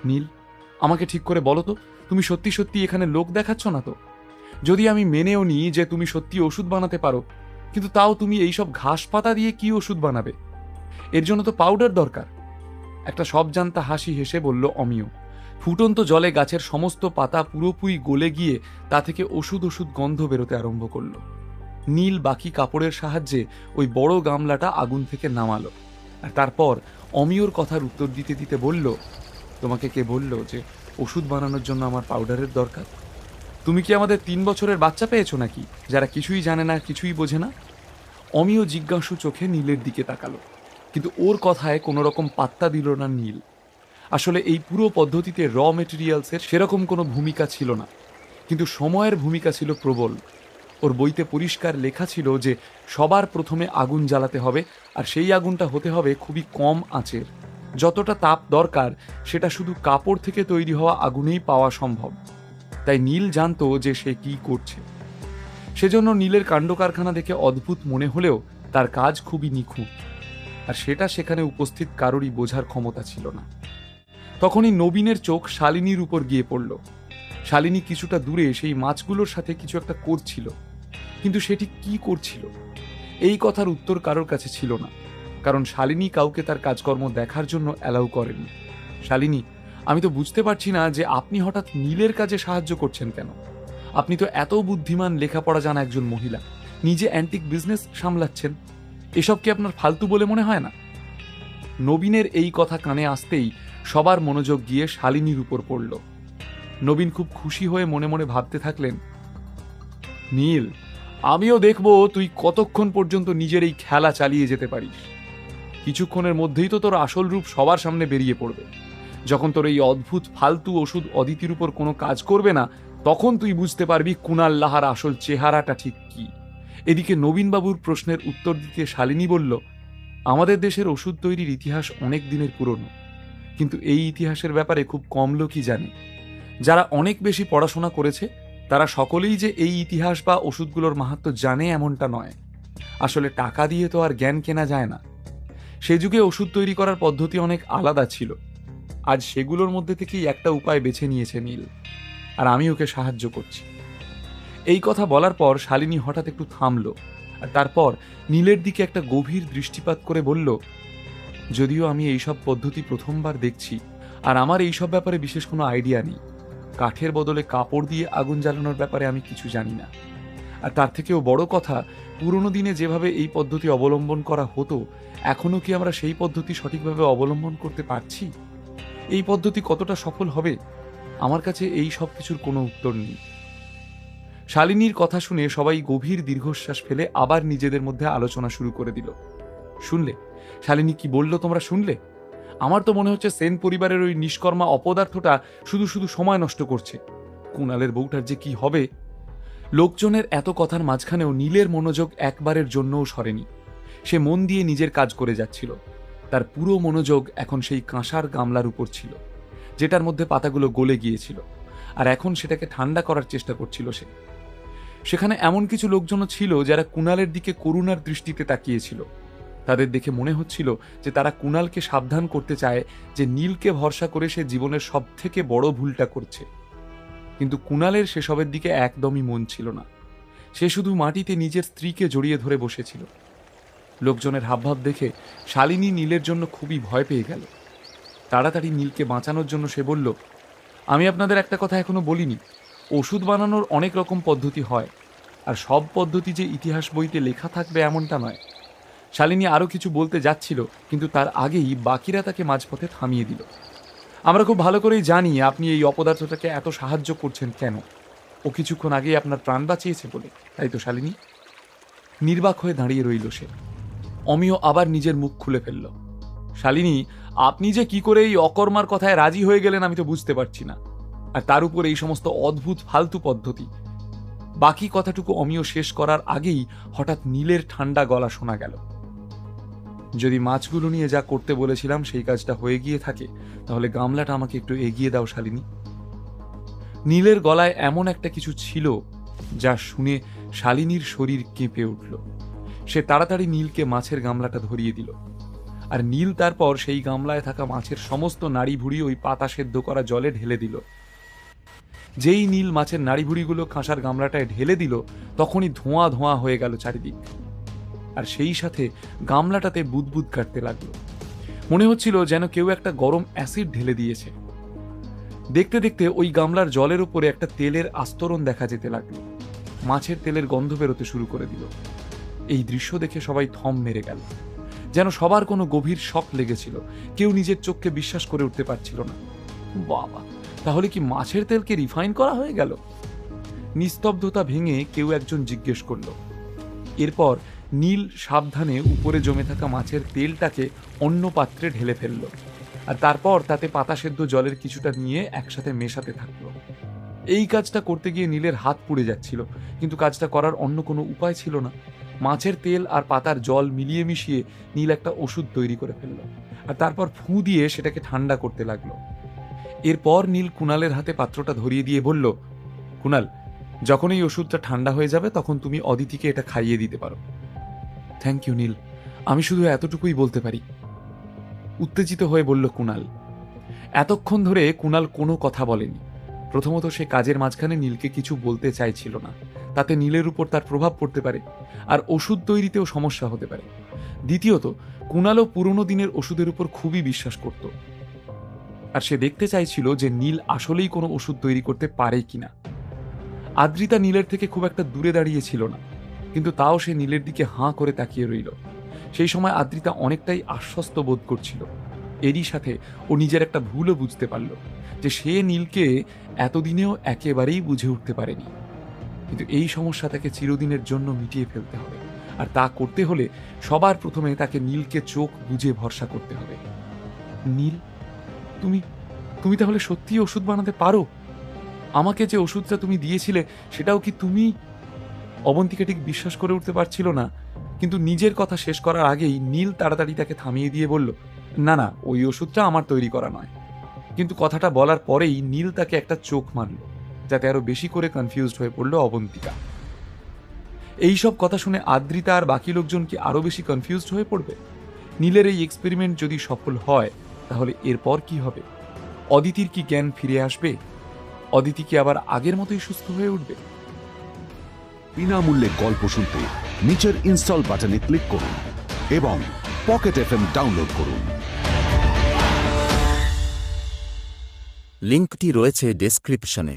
নীল, আমাকে ঠিক করে বলো তো, তুমি সত্যি সত্যি এখানে লোক দেখাচ্ছ না তো? যদি আমি মেনেও নিই যে তুমি সত্যি ওষুধ বানাতে পারো, কিন্তু তাও তুমি এইসব ঘাস পাতা দিয়ে কি ওষুধ বানাবে? এর জন্য তো পাউডার দরকার। একটা সবজান্তা হাসি হেসে বলল অমিয়। ফুটন্ত জলে গাছের সমস্ত পাতা পুরোপুরি গলে গিয়ে তা থেকে ওষুধ ওষুধ গন্ধ বেরোতে আরম্ভ করলো। নীল বাকি কাপড়ের সাহায্যে ওই বড় গামলাটা আগুন থেকে নামালো, আর তারপর অমিয়র কথার উত্তর দিতে দিতে বলল, তোমাকে কে বলল যে ওষুধ বানানোর জন্য আমার পাউডারের দরকার? তুমি কি আমাদের 3 বছরের বাচ্চা পেয়েছো নাকি, যারা কিছুই জানে না, কিছুই বোঝে না? অমিয় জিজ্ঞাসু চোখে নীলের দিকে তাকালো, কিন্তু ওর কথায় কোনো রকম পাত্তা দিল না নীল। আসলে এই পুরো পদ্ধতিতে র মেটেরিয়ালসের সেরকম কোনো ভূমিকা ছিল না, কিন্তু সময়ের ভূমিকা ছিল প্রবল। ওর বইতে পরিষ্কার লেখা ছিল যে সবার প্রথমে আগুন জ্বালাতে হবে, আর সেই আগুনটা হতে হবে খুবই কম আঁচের। যতটা তাপ দরকার সেটা শুধু কাপড় থেকে তৈরি হওয়া আগুনেই পাওয়া সম্ভব। তাই নীল জানতো যে সে কি করছে। সেজন্য নীলের কাণ্ডকারখানা দেখে অদ্ভুত মনে হলেও তার কাজ খুবই নিখুঁত, আর সেটা সেখানে উপস্থিত কারোরই বোঝার ক্ষমতা ছিল না। তখনই নবীনের চোখ শালিনীর উপর গিয়ে পড়ল। শালিনী কিছুটা দূরে সেই মাছগুলোর সাথে কিছু একটা করছিল, কিন্তু সেটি কি করছিল এই কথার উত্তর কারোর কাছে ছিল না, কারণ শালিনী কাউকে তার কাজকর্ম দেখার জন্য অ্যালাউ করেনি। শালিনী, আমি তো বুঝতে পারছি না যে আপনি হঠাৎ নীলের কাজে সাহায্য করছেন কেন? আপনি তো এত বুদ্ধিমান, লেখাপড়া জানা একজন মহিলা, নিজে অ্যান্টিক বিজনেস সামলাচ্ছেন, এসব কি আপনার ফালতু বলে মনে হয় না? নবীনের এই কথা কানে আসতেই সবার মনোযোগ গিয়ে শালিনীর উপর পড়ল। নবীন খুব খুশি হয়ে মনে মনে ভাবতে থাকলেন, নীল, আমিও দেখব তুই কতক্ষণ পর্যন্ত নিজের এই খেলা চালিয়ে যেতে পারিস। কিছুক্ষণের মধ্যেই তো তোর আসল রূপ সবার সামনে বেরিয়ে পড়বে। যখন তোর এই অদ্ভুত ফালতু ওষুধ অদিতির উপর কোনো কাজ করবে না, তখন তুই বুঝতে পারবি কুণাল লাহার আসল চেহারাটা ঠিক কি। এদিকে নবীনবাবুর প্রশ্নের উত্তর দিতে শালিনী বলল, আমাদের দেশের ওষুধ তৈরির ইতিহাস অনেক দিনের পুরনো, কিন্তু এই ইতিহাসের ব্যাপারে খুব কম লোকই জানে। যারা অনেক বেশি পড়াশোনা করেছে তারা সকলেই যে এই ইতিহাস বা ওষুধগুলোর মাহাত্ম্য জানে এমনটা নয়। আসলে টাকা দিয়ে তো আর জ্ঞান কেনা যায় না। সে যুগে ওষুধ তৈরি করার পদ্ধতি অনেক আলাদা ছিল। আজ সেগুলোর মধ্যে থেকেই একটা উপায় বেছে নিয়েছে নীল, আর আমি ওকে সাহায্য করছি। এই কথা বলার পর শালিনী হঠাৎ একটু থামল, আর তারপর নীলের দিকে একটা গভীর দৃষ্টিপাত করে বলল, যদিও আমি এইসব পদ্ধতি প্রথমবার দেখছি, আর আমার এইসব ব্যাপারে বিশেষ কোনো আইডিয়া নেই। কাঠের বদলে কাপড় দিয়ে আগুন জ্বালানোর ব্যাপারে আমি কিছু জানি না। আর তার থেকেও বড় কথা, পুরনো দিনে যেভাবে এই পদ্ধতি অবলম্বন করা হতো, এখনো কি আমরা সেই পদ্ধতি সঠিকভাবে অবলম্বন করতে পারছি? এই পদ্ধতি কতটা সফল হবে? আমার কাছে এই সব কিছুর কোনো উত্তর নেই। শালিনীর কথা শুনে সবাই গভীর দীর্ঘশ্বাস ফেলে আবার নিজেদের মধ্যে আলোচনা শুরু করে দিল। শুনলে শালিনী কি বলল? তোমরা শুনলে? আমার তো মনে হচ্ছে সেন পরিবারের ওই নিষ্কর্মা অপদার্থটা শুধু শুধু সময় নষ্ট করছে। কুণালের বউটার যে কি হবে? লোকজনের এত কথার মাঝখানেও নীলের মনোযোগ একবারের জন্যও সরেনি। সে মন দিয়ে নিজের কাজ করে যাচ্ছিল। তার পুরো মনোযোগ এখন সেই কাঁসার গামলার উপর ছিল, যেটার মধ্যে পাতাগুলো গলে গিয়েছিল, আর এখন সেটাকে ঠান্ডা করার চেষ্টা করছিল সে। সেখানে এমন কিছু লোকজনও ছিল যারা কুণালের দিকে করুণার দৃষ্টিতে তাকিয়েছিল। তাদের দেখে মনে হচ্ছিল যে তারা কুণালকে সাবধান করতে চায় যে নীলকে ভরসা করে সে জীবনের সব থেকে বড় ভুলটা করছে। কিন্তু কুণালের সেসবের দিকে একদমই মন ছিল না। সে শুধু মাটিতে নিজের স্ত্রীকে জড়িয়ে ধরে বসেছিল। লোকজনের হাবভাব দেখে শালিনী নীলের জন্য খুবই ভয় পেয়ে গেল। তাড়াতাড়ি নীলকে বাঁচানোর জন্য সে বলল, আমি আপনাদের একটা কথা এখনো বলিনি, ওষুধ বানানোর অনেক রকম পদ্ধতি হয়, আর সব পদ্ধতি যে ইতিহাস বইতে লেখা থাকবে এমনটা নয়। শালিনী আরো কিছু বলতে যাচ্ছিল, কিন্তু তার আগেই বাকিরা তাকে মাঝপথে থামিয়ে দিল। আমরা খুব ভালো করেই জানি আপনি এই অপদার্থটাকে এত সাহায্য করছেন কেন। ও কিছুক্ষণ আগেই আপনার প্রাণ বাঁচিয়েছে বলে, তাই তো শালিনী? নির্বাক হয়ে দাঁড়িয়ে রইল সে। অমিয় আবার নিজের মুখ খুলে ফেলল। শালিনী, আপনি যে কি করে এই অকর্মার কথায় রাজি হয়ে গেলেন আমি তো বুঝতে পারছি না। আর তার উপর এই সমস্ত অদ্ভুত ফালতু পদ্ধতি। বাকি কথাটুকু অমিয় শেষ করার আগেই হঠাৎ নীলের ঠান্ডা গলা শোনা গেল, যদি মাছগুলো নিয়ে যা করতে বলেছিলাম সেই কাজটা হয়ে গিয়ে থাকে, তাহলে গামলাটা আমাকে একটু এগিয়ে দাও শালিনী। নীলের গলায় এমন একটা কিছু ছিল যা শুনে শালিনীর শরীর কেঁপে উঠল। সে তাড়াতাড়ি নীলকে মাছের গামলাটা ধরিয়ে দিল, আর নীল তারপর সেই গামলায় থাকা মাছের সমস্ত নাড়ি ভুড়ি ওই পাতা সেদ্ধ করা জলে ঢেলে দিল। যেই নীল মাছের নাড়ি ভুড়িগুলো কাঁসার গামলাটায় ঢেলে দিল, তখনই ধোঁয়া ধোঁয়া হয়ে গেল চারিদিক। আর সেই সাথে গামলাটাতে বুদবুদ কাটতে লাগলো। মনে হচ্ছিল যেন কেউ একটা গরম অ্যাসিড ঢেলে দিয়েছে। দেখতে দেখতে ওই গামলার জলের উপরে একটা তেলের আস্তরণ দেখা যেতে লাগলো। মাছের তেলের গন্ধ বেরোতে শুরু করে দিল। এই দৃশ্য দেখে সবাই থম মেরে গেল, যেন সবার কোনো গভীর শক লেগেছিল। কেউ নিজের চোখকে বিশ্বাস করে উঠতে পারছিল না। বাবা, তাহলে কি মাছের তেলকে রিফাইন করা হয়ে গেল? নিস্তব্ধতা ভেঙে কেউ একজন জিজ্ঞেস করল। এরপর নীল সাবধানে উপরে জমে থাকা মাছের তেলটাকে অন্য পাত্রে ঢেলে ফেলল, আর তারপর তাতে পাতা সেদ্ধ জলের কিছুটা নিয়ে একসাথে মেশাতে থাকলো। এই কাজটা করতে গিয়ে নীলের হাত পুড়ে যাচ্ছিল, কিন্তু কাজটা করার অন্য কোনো উপায় ছিল না। মাছের তেল আর পাতার জল মিলিয়ে মিশিয়ে নীল একটা ওষুধ তৈরি করে ফেলল, আর তারপর ফু দিয়ে সেটাকে ঠান্ডা করতে লাগলো। এরপর নীল কুণালের হাতে পাত্রটা ধরিয়ে দিয়ে বলল, কুণাল, যখন এই ওষুধটা ঠান্ডা হয়ে যাবে তখন তুমি অদিতিকে এটা খাইয়ে দিতে পারো। থ্যাংক ইউ নীল, আমি শুধু এতটুকুই বলতে পারি, উত্তেজিত হয়ে বলল কুণাল। এতক্ষণ ধরে কুণাল কোনো কথা বলেনি। প্রথমত, সে কাজের মাঝখানে নীলকে কিছু বলতে চাইছিল না, তাতে নীলের উপর তার প্রভাব পড়তে পারে, আর ওষুধ তৈরিতেও সমস্যা হতে পারে। দ্বিতীয়ত, কুণালও পুরনো দিনের ওষুধের উপর খুবই বিশ্বাস করত, আর সে দেখতে চাইছিল যে নীল আসলেই কোনো ওষুধ তৈরি করতে পারে কিনা। আদ্রিতা নীলের থেকে খুব একটা দূরে দাঁড়িয়ে ছিল না, কিন্তু তাও সে নীলের দিকে হাঁ করে তাকিয়ে রইল। সেই সময় আদ্রিতা অনেকটাই আশ্বস্ত বোধ করছিল। এরই সাথে ও নিজের একটা ভুলও বুঝতে পারল, যে সে নীলকে এতদিনেও একেবারেই বুঝে উঠতে পারেনি। কিন্তু এই সমস্যা তাকে চিরদিনের জন্য মিটিয়ে ফেলতে হবে, আর তা করতে হলে সবার প্রথমে তাকে নীলকে চোখ বুঝে ভরসা করতে হবে। নীল, তুমি তুমি তাহলে সত্যিই ওষুধ বানাতে পারো? আমাকে যে ওষুধটা তুমি দিয়েছিলে সেটাও কি তুমি? অবন্তিকা ঠিক বিশ্বাস করে উঠতে পারছিল না, কিন্তু নিজের কথা শেষ করার আগেই নীল তাড়াতাড়ি তাকে থামিয়ে দিয়ে বলল, না না, ওই ওষুধটা আমার তৈরি করা নয়। কিন্তু কথাটা বলার পরেই নীল তাকে একটা চোখ মারল, যাতে আরো বেশি করে কনফিউজড হয়ে পড়ল অবন্তিকা। এই সব কথা শুনে আদ্রিতা আর বাকি লোকজন কি আরো বেশি কনফিউজড হয়ে পড়বে? নীলের এই এক্সপেরিমেন্ট যদি সফল হয়, তাহলে এরপর কি হবে? অদিতির কি জ্ঞান ফিরে আসবে? অদিতি কি আবার আগের মতোই সুস্থ হয়ে উঠবে? বিনামূল্যে গল্প শুনতে নিচের ইনস্টল বাটনে ক্লিক করুন এবং পকেট এফএম ডাউনলোড করুন। লিঙ্কটি রয়েছে ডেসক্রিপশনে।